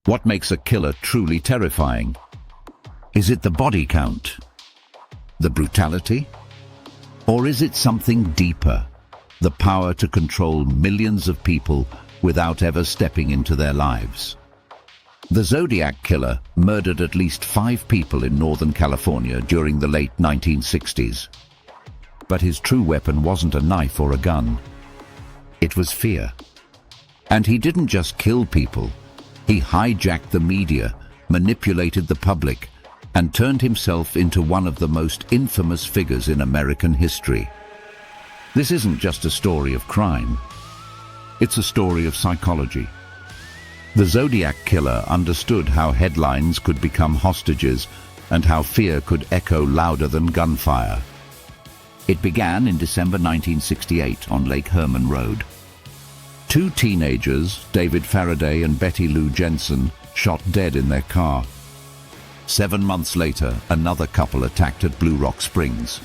What makes a killer truly terrifying? Is it the body count? The brutality? Or is it something deeper? The power to control millions of people without ever stepping into their lives? The Zodiac Killer murdered at least 5 people in Northern California during the late 1960s. But his true weapon wasn't a knife or a gun. It was fear. And he didn't just kill people. He hijacked the media, manipulated the public, and turned himself into one of the most infamous figures in American history. This isn't just a story of crime. It's a story of psychology. The Zodiac Killer understood how headlines could become hostages and how fear could echo louder than gunfire. It began in December 1968 on Lake Herman Road. 2 teenagers, David Faraday and Betty Lou Jensen, shot dead in their car. 7 months later, another couple attacked at Blue Rock Springs.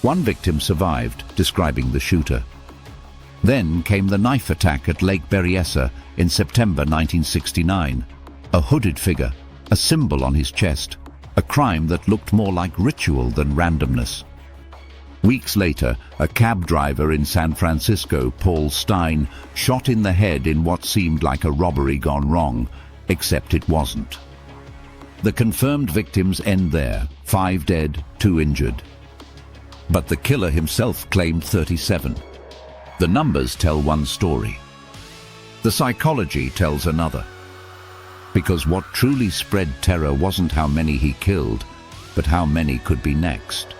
1 victim survived, describing the shooter. Then came the knife attack at Lake Berryessa in September 1969. A hooded figure, a symbol on his chest, a crime that looked more like ritual than randomness. Weeks later, a cab driver in San Francisco, Paul Stein, shot in the head in what seemed like a robbery gone wrong, except it wasn't. The confirmed victims end there, 5 dead, 2 injured. But the killer himself claimed 37. The numbers tell one story. The psychology tells another. Because what truly spread terror wasn't how many he killed, but how many could be next.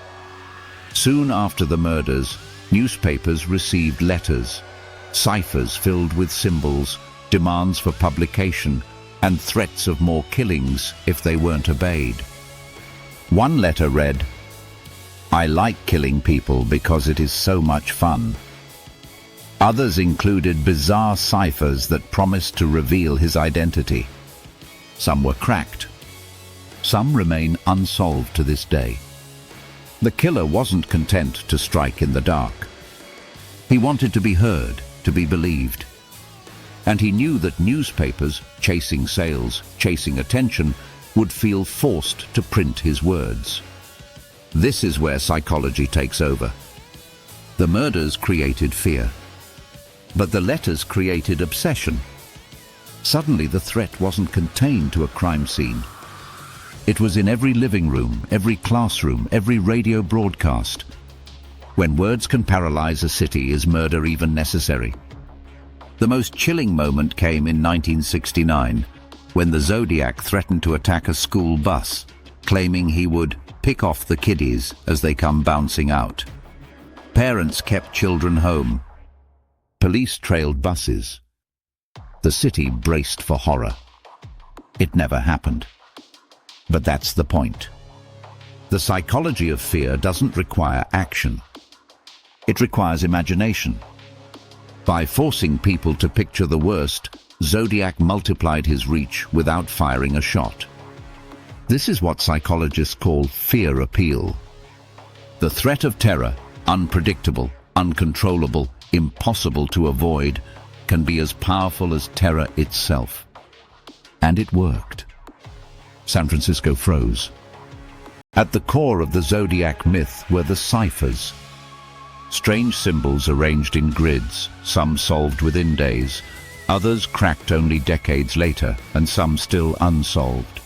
Soon after the murders, newspapers received letters, ciphers filled with symbols, demands for publication, and threats of more killings if they weren't obeyed. One letter read, "I like killing people because it is so much fun." Others included bizarre ciphers that promised to reveal his identity. Some were cracked. Some remain unsolved to this day. The killer wasn't content to strike in the dark. He wanted to be heard, to be believed. And he knew that newspapers, chasing sales, chasing attention, would feel forced to print his words. This is where psychology takes over. The murders created fear. But the letters created obsession. Suddenly the threat wasn't contained to a crime scene. It was in every living room, every classroom, every radio broadcast. When words can paralyze a city, is murder even necessary? The most chilling moment came in 1969, when the Zodiac threatened to attack a school bus, claiming he would pick off the kiddies as they come bouncing out. Parents kept children home. Police trailed buses. The city braced for horror. It never happened. But that's the point. The psychology of fear doesn't require action. It requires imagination. By forcing people to picture the worst, Zodiac multiplied his reach without firing a shot. This is what psychologists call fear appeal. The threat of terror, unpredictable, uncontrollable, impossible to avoid, can be as powerful as terror itself. And it worked. San Francisco froze. At the core of the Zodiac myth were the ciphers. Strange symbols arranged in grids, some solved within days, others cracked only decades later, and some still unsolved.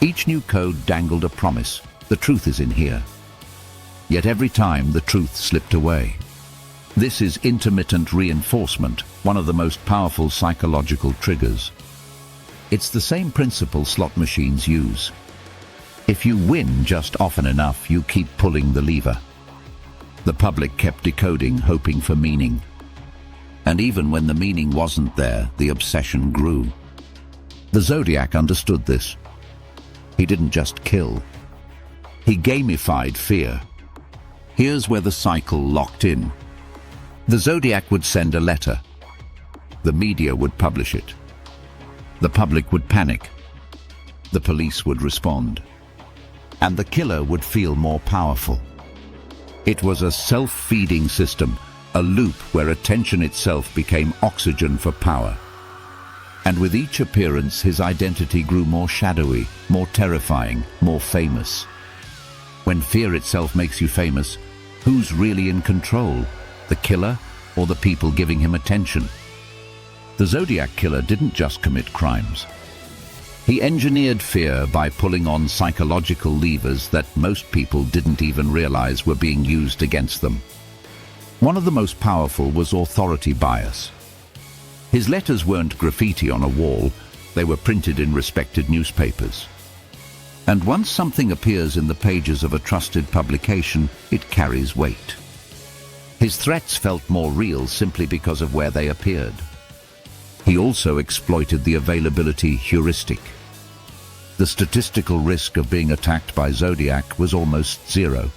Each new code dangled a promise: the truth is in here. Yet every time the truth slipped away. This is intermittent reinforcement, one of the most powerful psychological triggers. It's the same principle slot machines use. If you win just often enough, you keep pulling the lever. The public kept decoding, hoping for meaning. And even when the meaning wasn't there, the obsession grew. The Zodiac understood this. He didn't just kill. He gamified fear. Here's where the cycle locked in. The Zodiac would send a letter. The media would publish it. The public would panic. The police would respond. And the killer would feel more powerful. It was a self-feeding system, a loop where attention itself became oxygen for power. And with each appearance, his identity grew more shadowy, more terrifying, more famous. When fear itself makes you famous, who's really in control? The killer or the people giving him attention? The Zodiac Killer didn't just commit crimes. He engineered fear by pulling on psychological levers that most people didn't even realize were being used against them. One of the most powerful was authority bias. His letters weren't graffiti on a wall, they were printed in respected newspapers. And once something appears in the pages of a trusted publication, it carries weight. His threats felt more real simply because of where they appeared. He also exploited the availability heuristic. The statistical risk of being attacked by Zodiac was almost zero.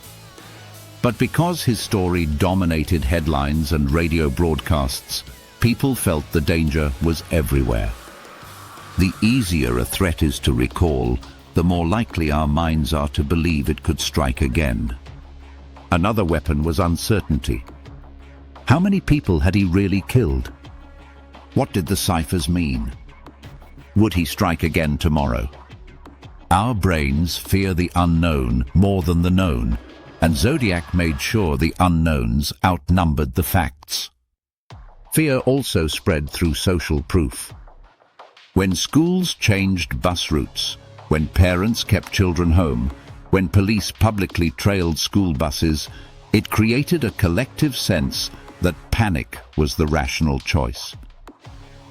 But because his story dominated headlines and radio broadcasts, people felt the danger was everywhere. The easier a threat is to recall, the more likely our minds are to believe it could strike again. Another weapon was uncertainty. How many people had he really killed? What did the ciphers mean? Would he strike again tomorrow? Our brains fear the unknown more than the known, and Zodiac made sure the unknowns outnumbered the facts. Fear also spread through social proof. When schools changed bus routes, when parents kept children home, when police publicly trailed school buses, it created a collective sense that panic was the rational choice.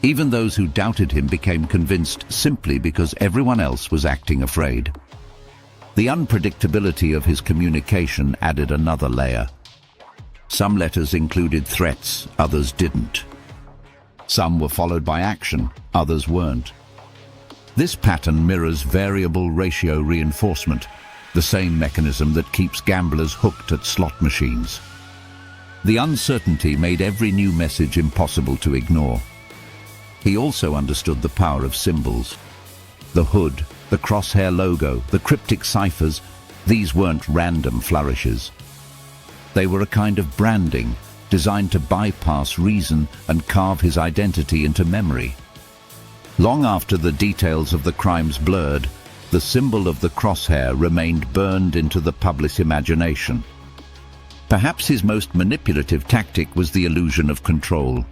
Even those who doubted him became convinced simply because everyone else was acting afraid. The unpredictability of his communication added another layer. Some letters included threats, others didn't. Some were followed by action, others weren't. This pattern mirrors variable ratio reinforcement, the same mechanism that keeps gamblers hooked at slot machines. The uncertainty made every new message impossible to ignore. He also understood the power of symbols. The hood, the crosshair logo, the cryptic ciphers, these weren't random flourishes. They were a kind of branding, designed to bypass reason and carve his identity into memory. Long after the details of the crimes blurred, the symbol of the crosshair remained burned into the public's imagination. Perhaps his most manipulative tactic was the illusion of control.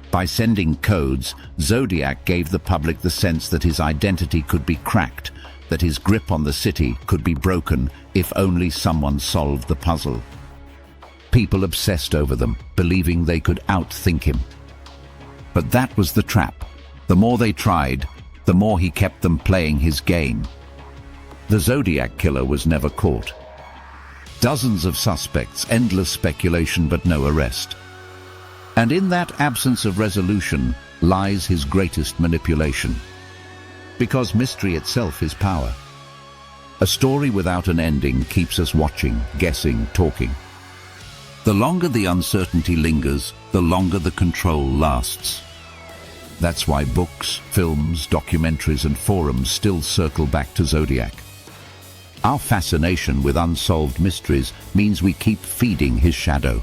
By sending codes, Zodiac gave the public the sense that his identity could be cracked, that his grip on the city could be broken if only someone solved the puzzle. People obsessed over them, believing they could outthink him. But that was the trap. The more they tried, the more he kept them playing his game. The Zodiac Killer was never caught. Dozens of suspects, endless speculation, but no arrest. And in that absence of resolution lies his greatest manipulation. Because mystery itself is power. A story without an ending keeps us watching, guessing, talking. The longer the uncertainty lingers, the longer the control lasts. That's why books, films, documentaries, and forums still circle back to Zodiac. Our fascination with unsolved mysteries means we keep feeding his shadow.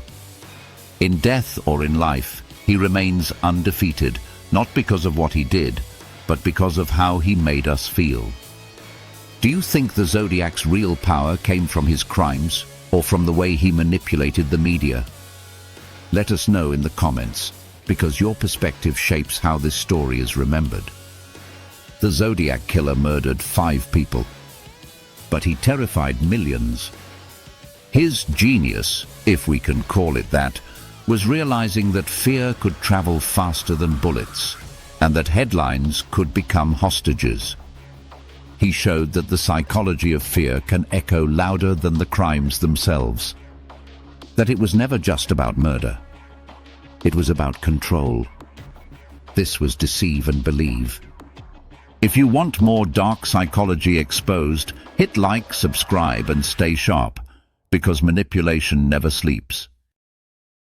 In death or in life, he remains undefeated, not because of what he did, but because of how he made us feel. Do you think the Zodiac's real power came from his crimes, or from the way he manipulated the media? Let us know in the comments, because your perspective shapes how this story is remembered. The Zodiac Killer murdered 5 people, but he terrified millions. His genius, if we can call it that, was realizing that fear could travel faster than bullets, and that headlines could become hostages. He showed that the psychology of fear can echo louder than the crimes themselves. That it was never just about murder. It was about control. This was Deceive and Believe. If you want more dark psychology exposed, hit like, subscribe, and stay sharp, because manipulation never sleeps.